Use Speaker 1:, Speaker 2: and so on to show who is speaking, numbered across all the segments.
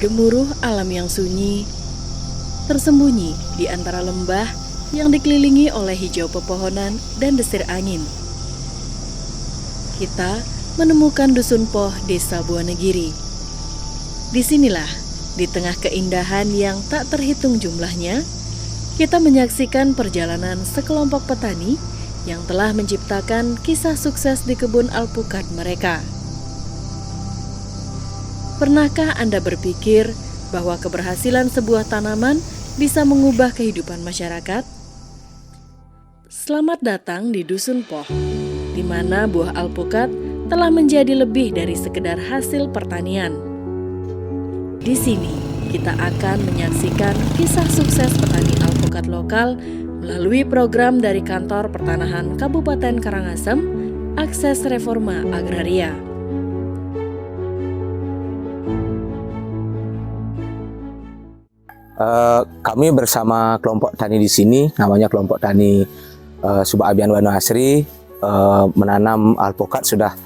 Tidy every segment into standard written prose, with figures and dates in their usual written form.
Speaker 1: gemuruh alam yang sunyi, tersembunyi di antara lembah yang dikelilingi oleh hijau pepohonan dan desir angin. Kita menemukan Dusun Poh, Desa Buanegiri. Disinilah, di tengah keindahan yang tak terhitung jumlahnya, kita menyaksikan perjalanan sekelompok petani yang telah menciptakan kisah sukses di kebun alpukat mereka. Pernahkah Anda berpikir bahwa keberhasilan sebuah tanaman bisa mengubah kehidupan masyarakat? Selamat datang di Dusun Poh, di mana buah alpukat telah menjadi lebih dari sekedar hasil pertanian. Di sini, kita akan menyaksikan kisah sukses petani alpukat lokal melalui program dari Kantor Pertanahan Kabupaten Karangasem, Akses Reforma Agraria.
Speaker 2: Kami bersama kelompok tani di sini, namanya kelompok tani Subak Abian Wanu Asri, menanam alpukat sudah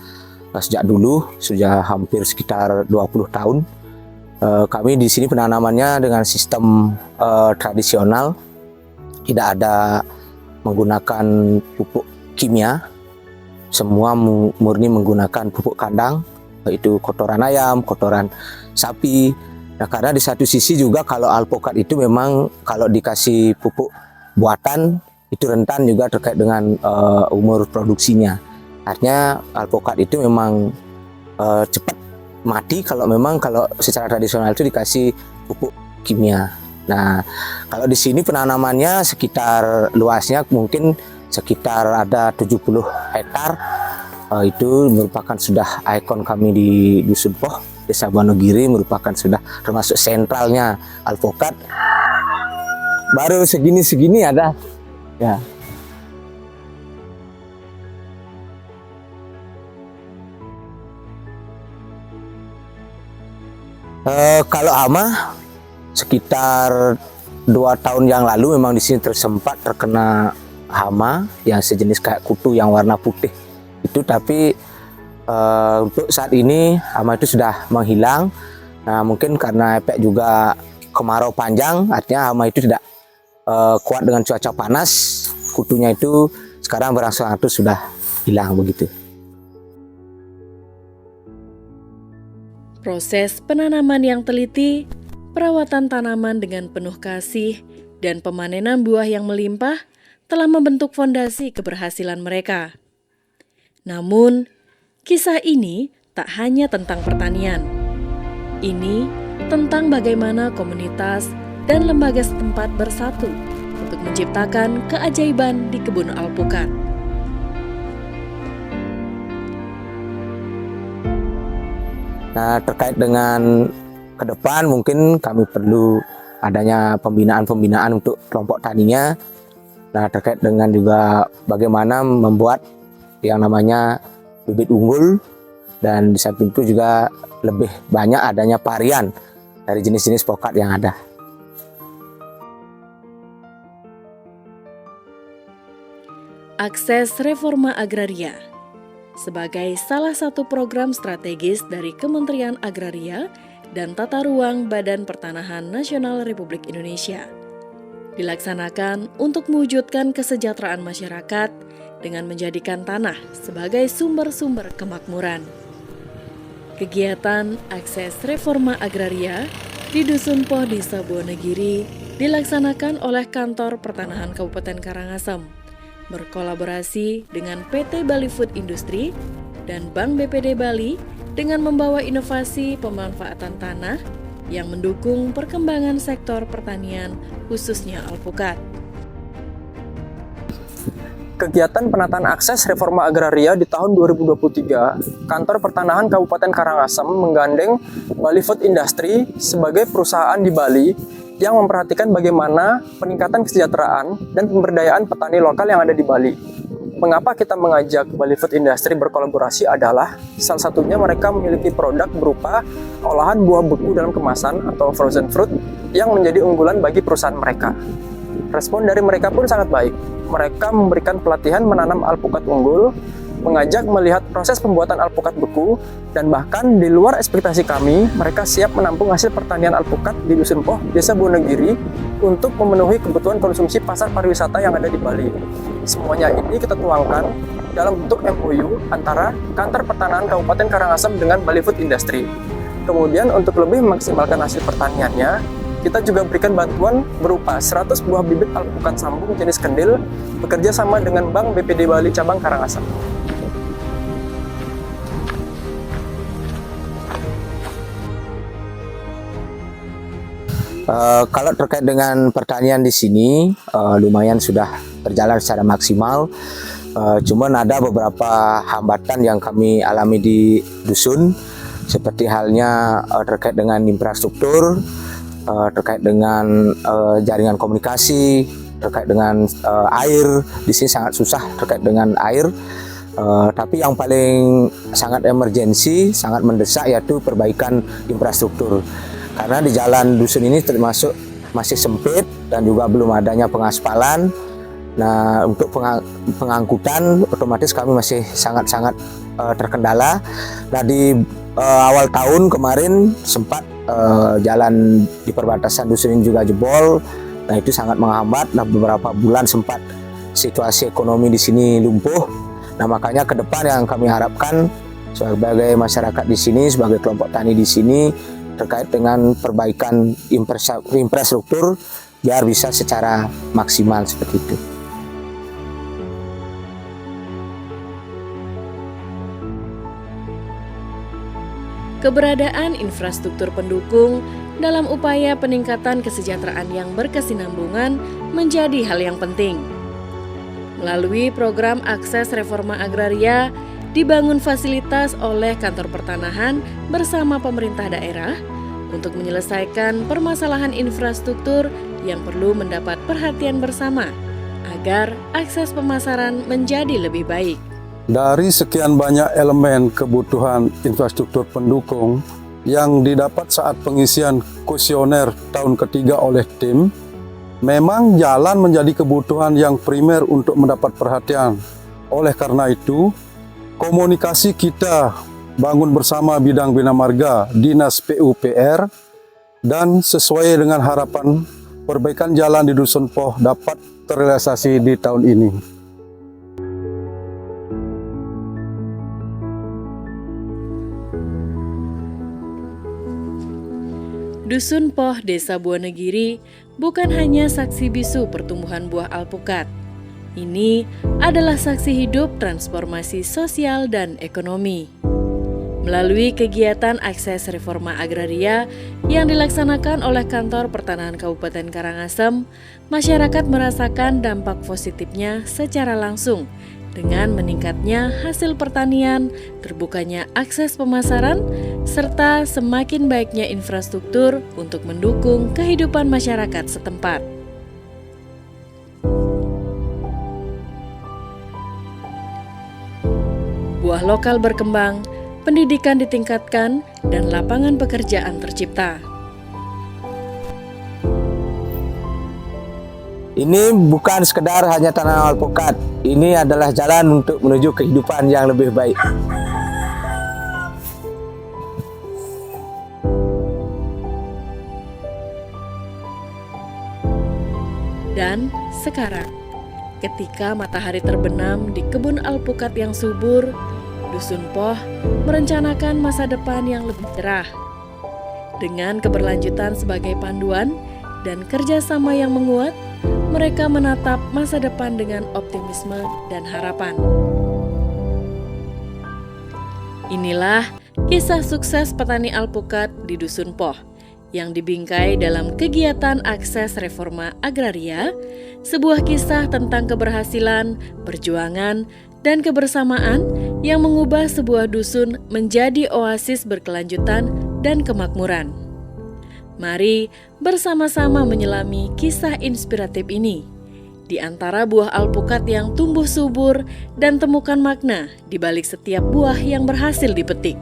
Speaker 2: sejak dulu, sudah hampir sekitar 20 tahun. Kami di sini penanamannya dengan sistem tradisional, tidak ada menggunakan pupuk kimia, semua murni menggunakan pupuk kandang, yaitu kotoran ayam, kotoran sapi. Nah, karena di satu sisi juga kalau alpukat itu memang kalau dikasih pupuk buatan itu rentan juga terkait dengan umur produksinya. Artinya alpukat itu memang cepat mati kalau secara tradisional itu dikasih pupuk kimia. Nah, kalau di sini penanamannya sekitar luasnya mungkin sekitar ada 70 hektar. Itu merupakan sudah ikon kami di Dusun Poh, Desa Buanegiri, merupakan sudah termasuk sentralnya alpukat. Baru segini ada, ya. Kalau hama sekitar 2 tahun yang lalu memang di sini sempat terkena hama yang sejenis kayak kutu yang warna putih itu, tapi untuk saat ini hama itu sudah menghilang. Nah, mungkin karena efek juga kemarau panjang, artinya hama itu tidak kuat dengan cuaca panas, kutunya itu sekarang berangsur-angsur sudah hilang begitu.
Speaker 1: Proses penanaman yang teliti, perawatan tanaman dengan penuh kasih, dan pemanenan buah yang melimpah telah membentuk fondasi keberhasilan mereka. Namun, kisah ini tak hanya tentang pertanian. Ini tentang bagaimana komunitas dan lembaga setempat bersatu untuk menciptakan keajaiban di kebun alpukat.
Speaker 2: Nah, terkait dengan ke depan mungkin kami perlu adanya pembinaan untuk kelompok taninya. Nah, terkait dengan juga bagaimana membuat yang namanya bibit unggul, dan di samping itu juga lebih banyak adanya varian dari jenis-jenis pokat yang ada.
Speaker 1: Akses Reforma Agraria sebagai salah satu program strategis dari Kementerian Agraria dan Tata Ruang Badan Pertanahan Nasional Republik Indonesia dilaksanakan untuk mewujudkan kesejahteraan masyarakat dengan menjadikan tanah sebagai sumber-sumber kemakmuran. Kegiatan Akses Reforma Agraria di Dusun Poh, Desa Buanegiri dilaksanakan oleh Kantor Pertanahan Kabupaten Karangasem berkolaborasi dengan PT Bali Food Industry dan Bank BPD Bali dengan membawa inovasi pemanfaatan tanah yang mendukung perkembangan sektor pertanian khususnya alpukat.
Speaker 3: Kegiatan penataan akses reforma agraria di tahun 2023, Kantor Pertanahan Kabupaten Karangasem menggandeng Bali Food Industry sebagai perusahaan di Bali yang memperhatikan bagaimana peningkatan kesejahteraan dan pemberdayaan petani lokal yang ada di Bali. Mengapa kita mengajak Bali Food Industry berkolaborasi adalah salah satunya mereka memiliki produk berupa olahan buah beku dalam kemasan atau frozen fruit yang menjadi unggulan bagi perusahaan mereka. Respon dari mereka pun sangat baik. Mereka memberikan pelatihan menanam alpukat unggul mengajak melihat proses pembuatan alpukat beku, dan bahkan di luar ekspektasi kami, mereka siap menampung hasil pertanian alpukat di Dusun Poh, Desa Buwonegiri untuk memenuhi kebutuhan konsumsi pasar pariwisata yang ada di Bali. Semuanya ini kita tuangkan dalam bentuk MOU antara Kantor Pertanahan Kabupaten Karangasem dengan Bali Food Industry. Kemudian untuk lebih memaksimalkan hasil pertaniannya, kita juga berikan bantuan berupa 100 buah bibit alpukat sambung jenis kendil bekerja sama dengan Bank BPD Bali Cabang Karangasem.
Speaker 2: Kalau terkait dengan pertanian di sini, lumayan sudah berjalan secara maksimal. Cuman ada beberapa hambatan yang kami alami di dusun, seperti halnya terkait dengan infrastruktur, terkait dengan jaringan komunikasi, terkait dengan air. Di sini sangat susah terkait dengan air. Tapi yang paling sangat emergensi, sangat mendesak yaitu perbaikan infrastruktur. Karena di jalan dusun ini termasuk masih sempit dan juga belum adanya pengaspalan. Nah, untuk pengangkutan otomatis kami masih sangat-sangat terkendala. Nah, di awal tahun kemarin sempat jalan di perbatasan dusun ini juga jebol. Nah, itu sangat menghambat. Nah, beberapa bulan sempat situasi ekonomi di sini lumpuh. Nah, makanya ke depan yang kami harapkan sebagai masyarakat di sini, sebagai kelompok tani di sini, terkait dengan perbaikan infrastruktur biar bisa secara maksimal seperti itu.
Speaker 1: Keberadaan infrastruktur pendukung dalam upaya peningkatan kesejahteraan yang berkesinambungan menjadi hal yang penting. Melalui program Akses Reforma Agraria, dibangun fasilitas oleh Kantor Pertanahan bersama pemerintah daerah untuk menyelesaikan permasalahan infrastruktur yang perlu mendapat perhatian bersama agar akses pemasaran menjadi lebih baik.
Speaker 4: Dari sekian banyak elemen kebutuhan infrastruktur pendukung yang didapat saat pengisian kuesioner tahun ketiga oleh tim, memang jalan menjadi kebutuhan yang primer untuk mendapat perhatian. Oleh karena itu, komunikasi kita bangun bersama bidang bina marga, Dinas PUPR, dan sesuai dengan harapan perbaikan jalan di Dusun Poh dapat terrealisasi di tahun ini.
Speaker 1: Dusun Poh, Desa Buwonegiri bukan hanya saksi bisu pertumbuhan buah alpukat. Ini adalah saksi hidup transformasi sosial dan ekonomi. Melalui kegiatan Akses Reforma Agraria yang dilaksanakan oleh Kantor Pertanahan Kabupaten Karangasem, masyarakat merasakan dampak positifnya secara langsung dengan meningkatnya hasil pertanian, terbukanya akses pemasaran, serta semakin baiknya infrastruktur untuk mendukung kehidupan masyarakat setempat. Buah lokal berkembang, pendidikan ditingkatkan, dan lapangan pekerjaan tercipta.
Speaker 2: Ini bukan sekedar hanya tanam alpukat, ini adalah jalan untuk menuju kehidupan yang lebih baik.
Speaker 1: Dan sekarang, ketika matahari terbenam di kebun alpukat yang subur, Dusun Poh merencanakan masa depan yang lebih cerah. Dengan keberlanjutan sebagai panduan dan kerjasama yang menguat, mereka menatap masa depan dengan optimisme dan harapan. Inilah kisah sukses petani alpukat di Dusun Poh yang dibingkai dalam kegiatan Akses Reforma Agraria, sebuah kisah tentang keberhasilan, perjuangan, dan kebersamaan yang mengubah sebuah dusun menjadi oasis berkelanjutan dan kemakmuran. Mari bersama-sama menyelami kisah inspiratif ini. Di antara buah alpukat yang tumbuh subur dan temukan makna di balik setiap buah yang berhasil dipetik.